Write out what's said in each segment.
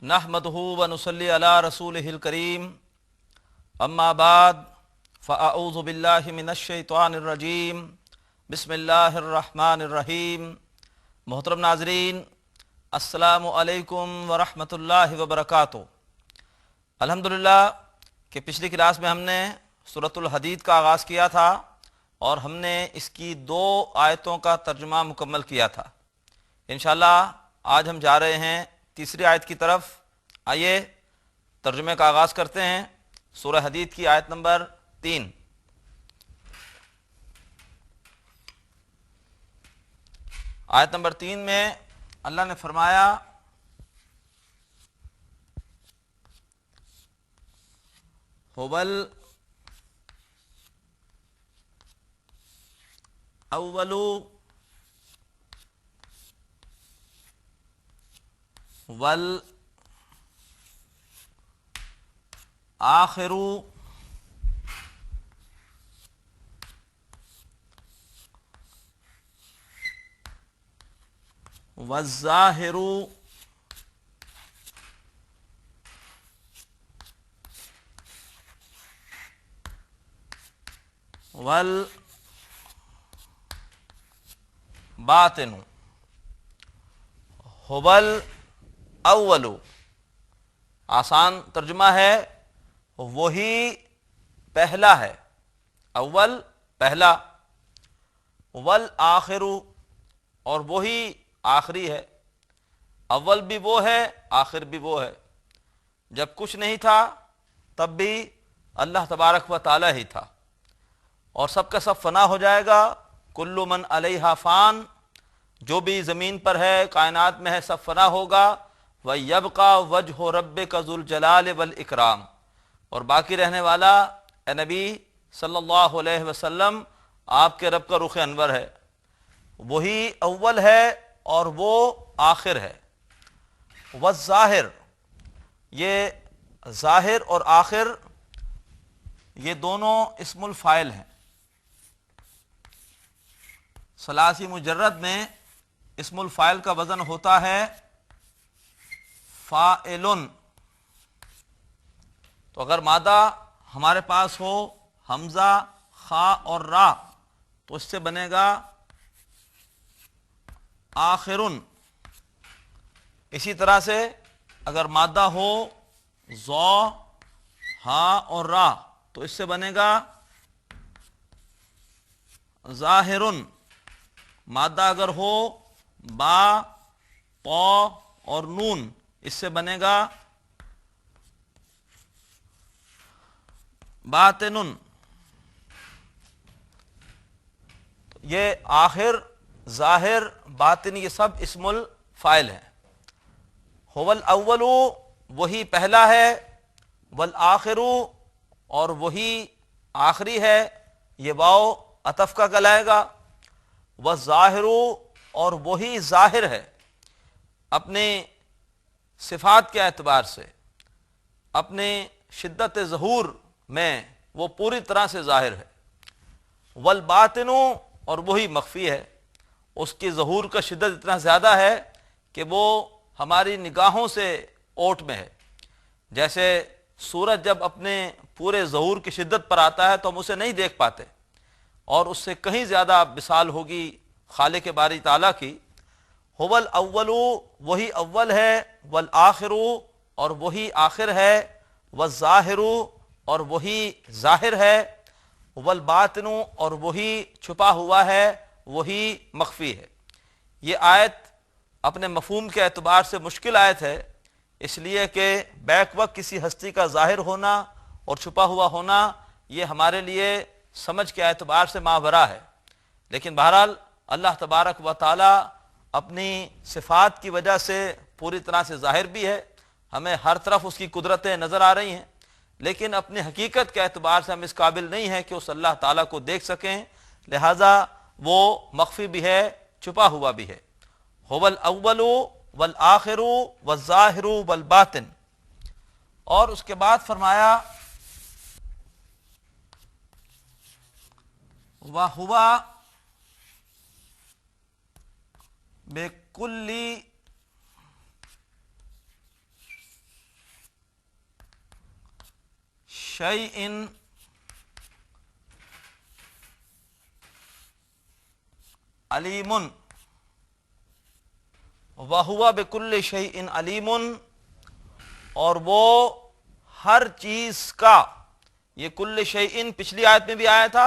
نحمدہ ونصلی علی رسولہ الکریم اما بعد فاعوذ باللہ من الشیطان الرجیم بسم اللہ الرحمن الرحیم۔ محترم ناظرین، السلام علیکم ورحمۃ اللہ وبرکاتہ۔ الحمدللہ کہ پچھلی کلاس میں ہم نے سورۃ الحدید کا آغاز کیا تھا اور ہم نے اس کی 2 آیتوں کا ترجمہ مکمل کیا تھا۔ انشاءاللہ آج ہم جا رہے ہیں تیسری آیت کی طرف۔ آئیے ترجمے کا آغاز کرتے ہیں۔ سورہ حدید کی آیت نمبر 3۔ آیت نمبر 3 میں اللہ نے فرمایا هُوَ الْأَوَّلُ والآخر والظاہر والباطن۔ هُوَ الْأَوَّلُ آسان ترجمہ ہے وہی پہلا ہے، اول پہلا، والآخر اور وہی آخری ہے۔ اول بھی وہ ہے، آخر بھی وہ ہے۔ جب کچھ نہیں تھا تب بھی اللہ تبارک و تعالی ہی تھا، اور سب کا سب فنا ہو جائے گا۔ کل من علیہا فان، جو بھی زمین پر ہے، کائنات میں ہے، سب فنا ہوگا۔ وَيَبْقَى وَجْهُ رَبِّكَ ذُو الْجَلَالِ وَالْإِكْرَامِ، اور باقی رہنے والا اے نبی صلی اللہ علیہ وسلم آپ کے رب کا رخ انور ہے۔ وہی اول ہے اور وہ آخر ہے۔ والظاہر، یہ ظاہر اور آخر یہ دونوں اسم الفاعل ہیں۔ ثلاثی مجرد میں اسم الفاعل کا وزن ہوتا ہے فاعلن۔ تو اگر مادہ ہمارے پاس ہو حمزہ، خا اور را، تو اس سے بنے گا آخرن۔ اسی طرح سے اگر مادہ ہو ضا، ہا اور را، تو اس سے بنے گا ظاہرن۔ مادہ اگر ہو با، پا اور نون، اس سے بنے گا باطنن۔ یہ آخر، ظاہر، باطن یہ سب اسم الفاعل ہیں۔ هُوَ الْأَوَّلُ وہی پہلا ہے، والآخر اور وہی آخری ہے، یہ واو عطف کا کہلائے گا۔ والظاہر اور وہی ظاہر ہے، اپنے صفات کے اعتبار سے، اپنے شدت ظہور میں وہ پوری طرح سے ظاہر ہے۔ والباطن اور وہی مخفی ہے، اس کی ظہور کا شدت اتنا زیادہ ہے کہ وہ ہماری نگاہوں سے اوٹ میں ہے۔ جیسے سورج جب اپنے پورے ظہور کی شدت پر آتا ہے تو ہم اسے نہیں دیکھ پاتے، اور اس سے کہیں زیادہ مثال ہوگی خالق باری تعالیٰ کی۔ هُوَ الْأَوَّلُ وہی اول ہے، والآخر اور وہی آخر ہے، والظاہر اور وہی ظاہر ہے، والباطن اور وہی چھپا ہوا ہے، وہی مخفی ہے۔ یہ آیت اپنے مفہوم کے اعتبار سے مشکل آیت ہے، اس لیے کہ بیک وقت کسی ہستی کا ظاہر ہونا اور چھپا ہوا ہونا یہ ہمارے لیے سمجھ کے اعتبار سے ماورا ہے، لیکن بہرحال اللہ تبارک و تعالی اپنی صفات کی وجہ سے پوری طرح سے ظاہر بھی ہے، ہمیں ہر طرف اس کی قدرتیں نظر آ رہی ہیں، لیکن اپنی حقیقت کے اعتبار سے ہم اس قابل نہیں ہیں کہ اس اللہ تعالیٰ کو دیکھ سکیں، لہذا وہ مخفی بھی ہے، چھپا ہوا بھی ہے۔ هُوَ الْأَوَّلُ وَالْآخِرُ وَالظَّاهِرُ وَالْبَاطِنُ، اور اس کے بعد فرمایا وَهُوَ بِكُلِّ شیء علیم وہو بکل شیء علیم، اور وہ ہر چیز کا، یہ کل شیء پچھلی آیت میں بھی آیا تھا،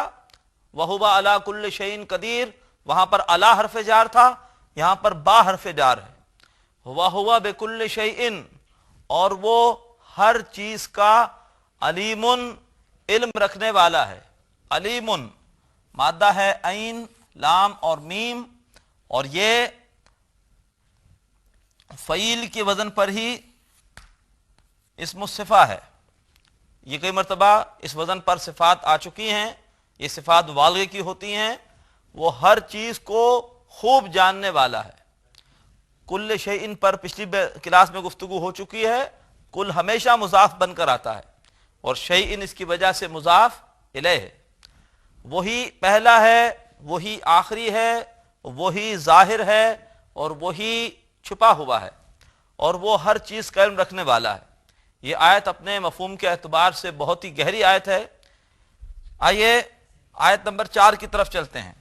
وہو علی کل شیء قدیر، وہاں پر علی حرف جار تھا، یہاں پر با حرف جار ہے، وہو بکل شیء، اور وہ ہر چیز کا علیم علم رکھنے والا ہے۔ علیم مادہ ہے عین لام اور میم، اور یہ فعیل کے وزن پر ہی اسم الصفہ ہے، یہ کئی مرتبہ اس وزن پر صفات آ چکی ہیں، یہ صفات مبالغے کی ہوتی ہیں، وہ ہر چیز کو خوب جاننے والا ہے۔ کل شیء پر پچھلی کلاس میں گفتگو ہو چکی ہے، کل ہمیشہ مضاف بن کر آتا ہے، اور شیء اس کی وجہ سے مضاف الیہ ہے، وہی پہلا ہے، وہی آخری ہے، وہی ظاہر ہے، اور وہی چھپا ہوا ہے، اور وہ ہر چیز کا علم رکھنے والا ہے۔ یہ آیت اپنے مفہوم کے اعتبار سے بہت ہی گہری آیت ہے۔ آئیے آیت نمبر 4 کی طرف چلتے ہیں۔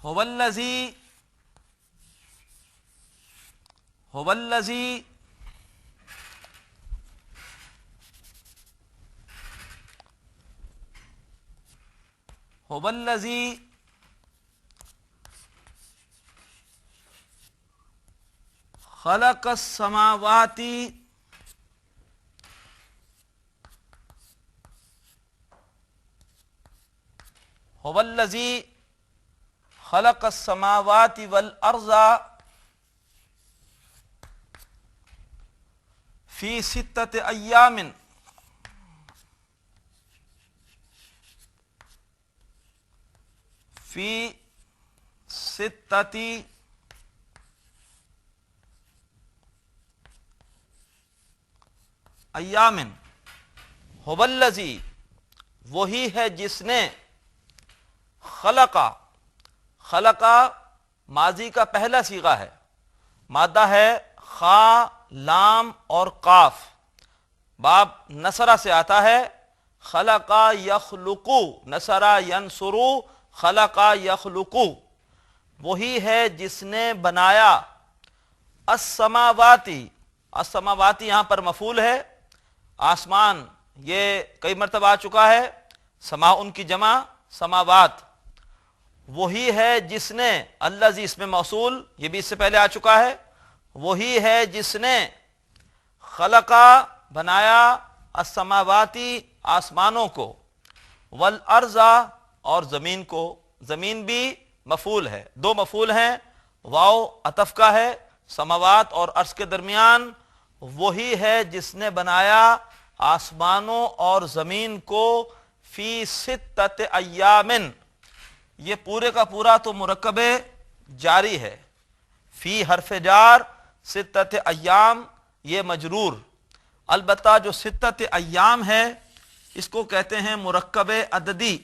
هو الذی خلق السماوات هو الذی خلق السماوات والارض فی ستۃ ایام فی ستۃ ایام، هو الذی وہی ہے جس نے، خلقہ ماضی کا پہلا صیغہ ہے، مادہ ہے خا لام اور قاف، باب نصرہ سے آتا ہے، خلقہ یخلقو، نصرہ ینصرو، خلقہ یخلقو، وہی ہے جس نے بنایا، السماواتی، السماواتی یہاں پر مفعول ہے، آسمان، یہ کئی مرتبہ آ چکا ہے، سماء ان کی جمع سماوات، وہی ہے جس نے، الذی اس میں موصول، یہ بھی اس سے پہلے آ چکا ہے، وہی ہے جس نے خلقہ بنایا، السماواتی آسمانوں کو، والارض اور زمین کو، زمین بھی مفعول ہے، دو مفعول ہیں، واو عطف کا ہے، سماوات اور عرض کے درمیان، وہی ہے جس نے بنایا آسمانوں اور زمین کو، فی ستۃ ایام، یہ پورے کا پورا تو مرکب جاری ہے، فی حرف جار، ستۃ ایام یہ مجرور، البتہ جو ستۃ ایام ہے اس کو کہتے ہیں مرکب عددی،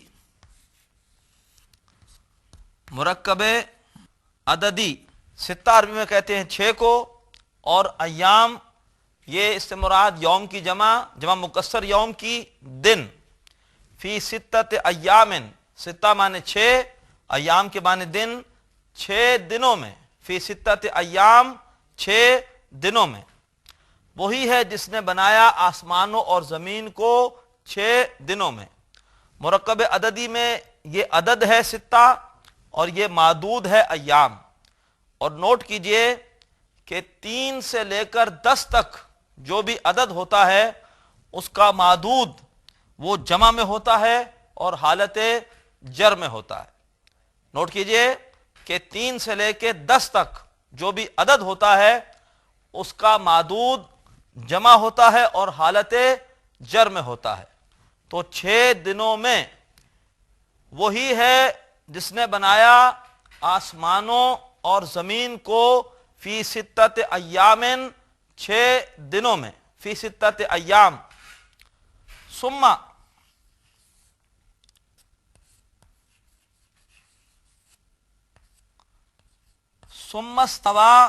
مرکب عددی، ستہ عربی میں کہتے ہیں 6 کو، اور ایام یہ اس سے مراد یوم کی جمع مکسر یوم کی دن، فی ستۃ ایام، ستہ معنی 6، ایام کے معنی دن، 6 دنوں میں، فی ستۃ ایام 6 دنوں میں، وہی ہے جس نے بنایا آسمانوں اور زمین کو 6 دنوں میں۔ مرکب عددی میں یہ عدد ہے 6 اور یہ معدود ہے ایام، اور نوٹ کیجئے کہ 3 سے لے کر 10 تک جو بھی عدد ہوتا ہے اس کا معدود وہ جمع میں ہوتا ہے اور حالت جر میں ہوتا ہے۔ نوٹ کیجئے کہ 3 سے لے کے 10 تک جو بھی عدد ہوتا ہے اس کا معدود جمع ہوتا ہے اور حالت جر میں ہوتا ہے، تو 6 دنوں میں وہی ہے جس نے بنایا آسمانوں اور زمین کو، فی ستۃ ایام 6 دنوں میں، فی ستۃ ایام، ثم استوى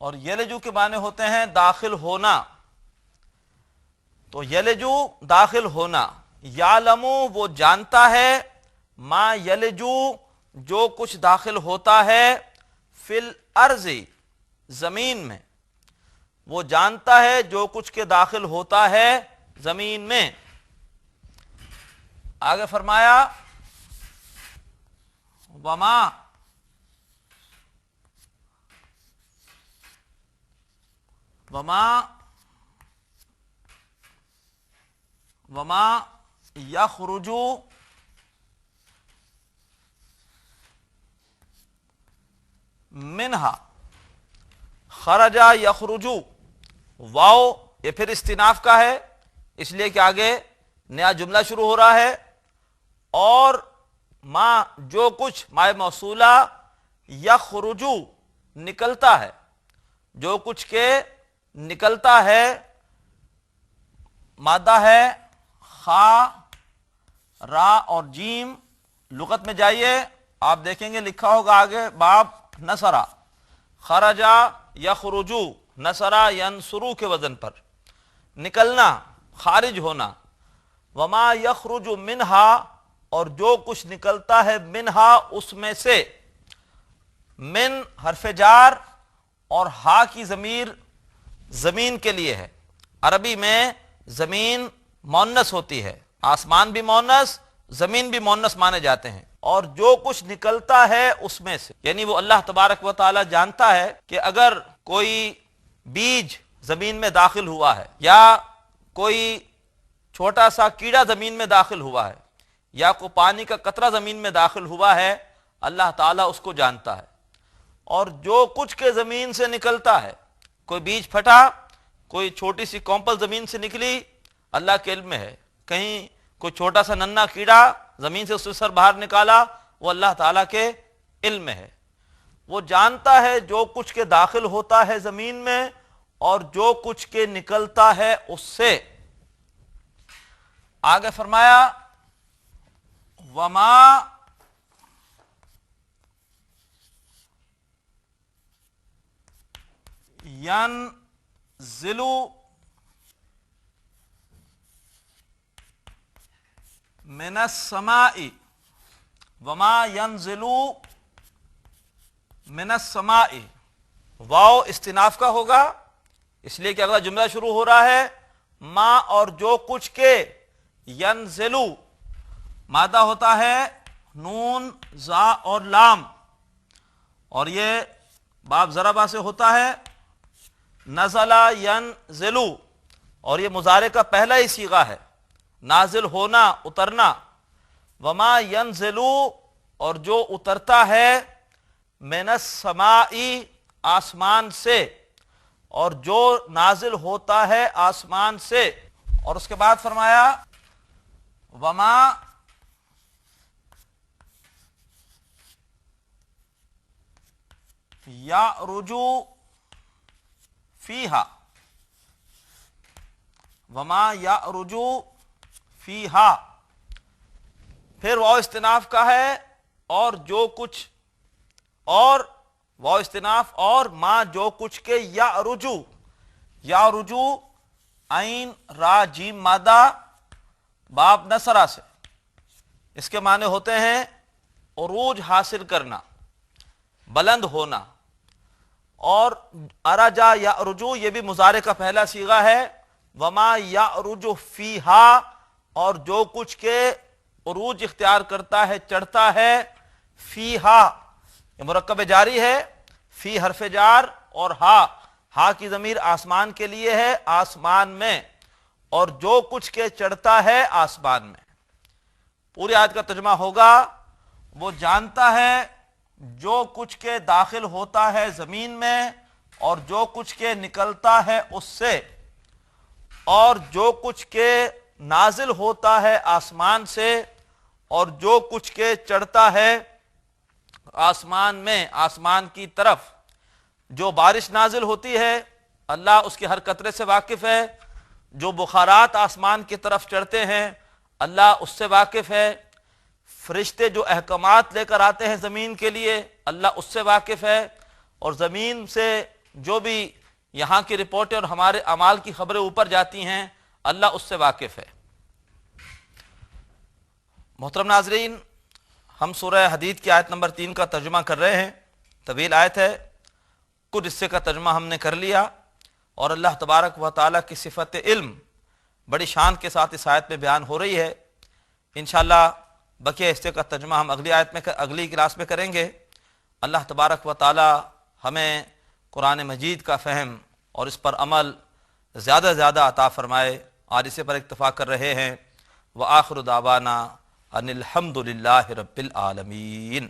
اور یلجو کے معنی ہوتے ہیں داخل ہونا. تو یلجو داخل ہونا. یعلم وہ جانتا ہے، ما یلجو جو کچھ داخل ہوتا ہے، فی الارض زمین میں. وہ جانتا ہے جو کچھ کے داخل ہوتا ہے زمین میں. آگے فرمایا وما یخرج منہا. خرجا یخرجو، واو یہ پھر استناف کا ہے، اس لیے کہ آگے نیا جملہ شروع ہو رہا ہے. اور ما جو کچھ مائے موصولہ، یخرجو نکلتا ہے، جو کچھ کے نکلتا ہے. مادہ ہے خا، را اور جیم. لغت میں جائیے، آپ دیکھیں گے لکھا ہوگا آگے باب نصرہ. خرجا یخرجو، نصرہ ینصرو کے وزن پر، نکلنا، خارج ہونا. وما یخرج منہا اور جو کچھ نکلتا ہے منہا اس میں سے. من حرف جار اور ہا کی ضمیر زمین کے لیے ہے. عربی میں زمین مؤنث ہوتی ہے، آسمان بھی مؤنث، زمین بھی مؤنث مانے جاتے ہیں. اور جو کچھ نکلتا ہے اس میں سے، یعنی وہ اللہ تبارک و تعالی جانتا ہے کہ اگر کوئی بیج زمین میں داخل ہوا ہے، یا کوئی چھوٹا سا کیڑا زمین میں داخل ہوا ہے، یا کوئی پانی کا قطرہ زمین میں داخل ہوا ہے، اللہ تعالیٰ اس کو جانتا ہے. اور جو کچھ کے زمین سے نکلتا ہے، کوئی بیج پھٹا، کوئی چھوٹی سی کونپل زمین سے نکلی، اللہ کے علم میں ہے. کہیں کوئی چھوٹا سا ننھا کیڑا زمین سے اس سے سر باہر نکالا، وہ اللہ تعالیٰ کے علم میں ہے. وہ جانتا ہے جو کچھ کے داخل ہوتا ہے زمین میں اور جو کچھ کے نکلتا ہے اس سے. آگے فرمایا وما ينزل من السماء. وما ينزل من السماء، واو استناف کا ہوگا، اس لیے کہ اگلا جملہ شروع ہو رہا ہے ما اور جو کچھ کے. ینزلو مادہ ہوتا ہے نون، زا اور لام، اور یہ باب ضربہ سے ہوتا ہے نزلہ ینزلو، اور یہ مضارع کا پہلا ہی صیغہ ہے، نازل ہونا، اترنا. وما ینزلو اور جو اترتا ہے من السماء آسمان سے، اور جو نازل ہوتا ہے آسمان سے. اور اس کے بعد فرمایا وما یعرج فیہا. وما یعرج فیہا پھر واو استناف کا ہے، اور جو کچھ، اور واو استناف اور ما جو کچھ کے. یعرجو، یعرجو عین را جیم مادہ باب نصرہ سے. اس کے معنی ہوتے ہیں عروج حاصل کرنا، بلند ہونا. اور ارجا یعرجو یہ بھی مضارع کا پہلا صیغہ ہے. وما یعرج فیہا اور جو کچھ کے عروج اختیار کرتا ہے، چڑھتا ہے. فیہا یہ مرکب جاری ہے، فی حرف جار اور ہا کی ضمیر آسمان کے لیے ہے، آسمان میں. اور جو کچھ کے چڑھتا ہے آسمان میں. پوری آیت کا ترجمہ ہوگا وہ جانتا ہے جو کچھ کے داخل ہوتا ہے زمین میں اور جو کچھ کے نکلتا ہے اس سے، اور جو کچھ کے نازل ہوتا ہے آسمان سے، اور جو کچھ کے چڑھتا ہے آسمان میں، آسمان کی طرف. جو بارش نازل ہوتی ہے اللہ اس کے ہر قطرے سے واقف ہے. جو بخارات آسمان کی طرف چڑھتے ہیں اللہ اس سے واقف ہے. فرشتے جو احکامات لے کر آتے ہیں زمین کے لیے اللہ اس سے واقف ہے. اور زمین سے جو بھی یہاں کی رپورٹیں اور ہمارے اعمال کی خبریں اوپر جاتی ہیں اللہ اس سے واقف ہے۔ محترم ناظرین، ہم سورہ حدید کی آیت نمبر 3 کا ترجمہ کر رہے ہیں۔ طویل آیت ہے، کچھ حصے کا ترجمہ ہم نے کر لیا، اور اللہ تبارک و تعالیٰ کی صفت علم بڑی شان کے ساتھ اس آیت میں بیان ہو رہی ہے۔ انشاءاللہ بقیہ حصے کا ترجمہ ہم اگلی کلاس میں کریں گے۔ اللہ تبارک و تعالیٰ ہمیں قرآن مجید کا فہم اور اس پر عمل زیادہ سے زیادہ عطا فرمائے۔ آج اسے پر اکتفا کر رہے ہیں۔ وآخر دعوانا ان الحمد للہ رب العالمین۔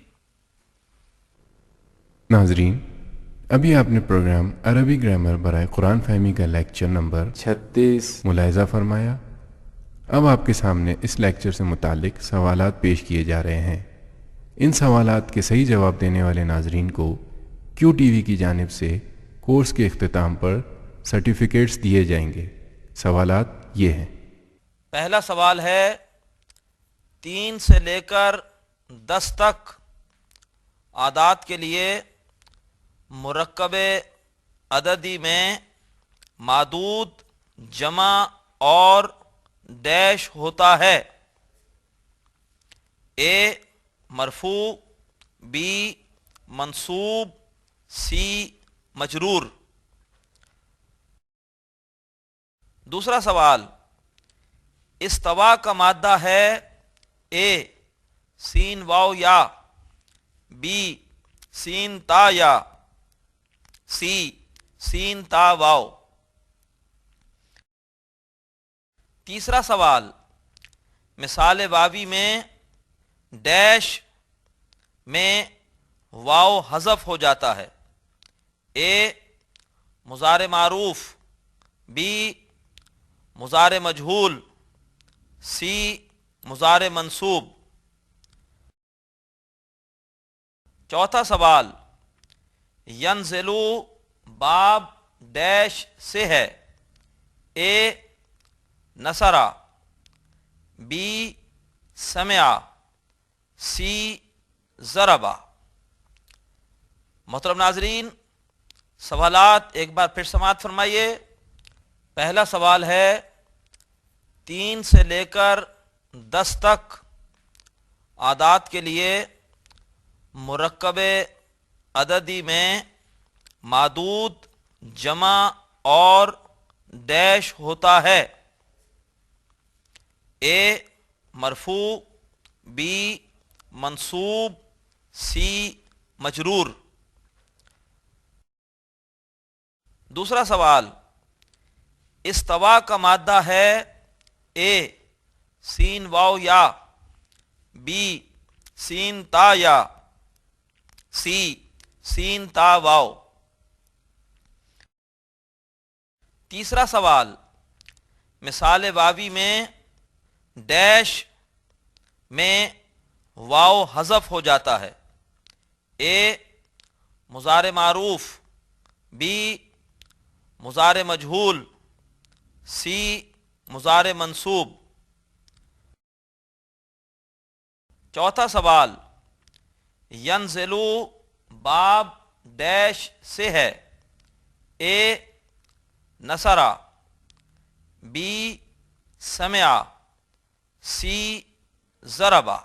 ناظرین، ابھی آپ نے پروگرام عربی گرامر برائے قرآن فہمی کا لیکچر نمبر 36 ملاحظہ فرمایا۔ اب آپ کے سامنے اس لیکچر سے متعلق سوالات پیش کیے جا رہے ہیں۔ ان سوالات کے صحیح جواب دینے والے ناظرین کو کیو ٹی وی کی جانب سے کورس کے اختتام پر سرٹیفکیٹس دیے جائیں گے۔ سوالات یہ ہیں۔ پہلا سوال ہے، 3 سے لے کر 10 تک اعداد کے لیے مرکب عددی میں معدود، جمع اور ڈیش ہوتا ہے۔ اے مرفوع، بی منصوب، سی مجرور۔ دوسرا سوال، استوا کا مادہ ہے اے سین واو یا، بی سین تا یا، سی سین تا واو۔ تیسرا سوال، مثال واوی میں ڈیش میں واو حذف ہو جاتا ہے۔ اے مضارع معروف، بی مضارع مجہول، سی مضارع منصوب۔ چوتھا سوال، ینزلو باب ڈیش سے ہے۔ اے نصرہ، بی سمعہ، سی ضربہ۔ محترم ناظرین، سوالات ایک بار پھر سماعت فرمائیے۔ پہلا سوال ہے، 3 سے لے کر 10 تک اعداد کے لیے مرکب عددی میں معدود، جمع اور ڈیش ہوتا ہے۔ اے مرفوع، بی منصوب، سی مجرور۔ دوسرا سوال، استوا کا مادہ ہے اے سین واو یا، بی سین تا یا، سی سین تا واو۔ تیسرا سوال، مثال واوی میں ڈیش میں واو حذف ہو جاتا ہے۔ اے مضارع معروف، بی مضارع مجہول، سی مضارع منصوب۔ چوتھا سوال، ینزلو باب ڈیش سے ہے۔ اے نصرہ، بی سمعہ، سی ضربہ۔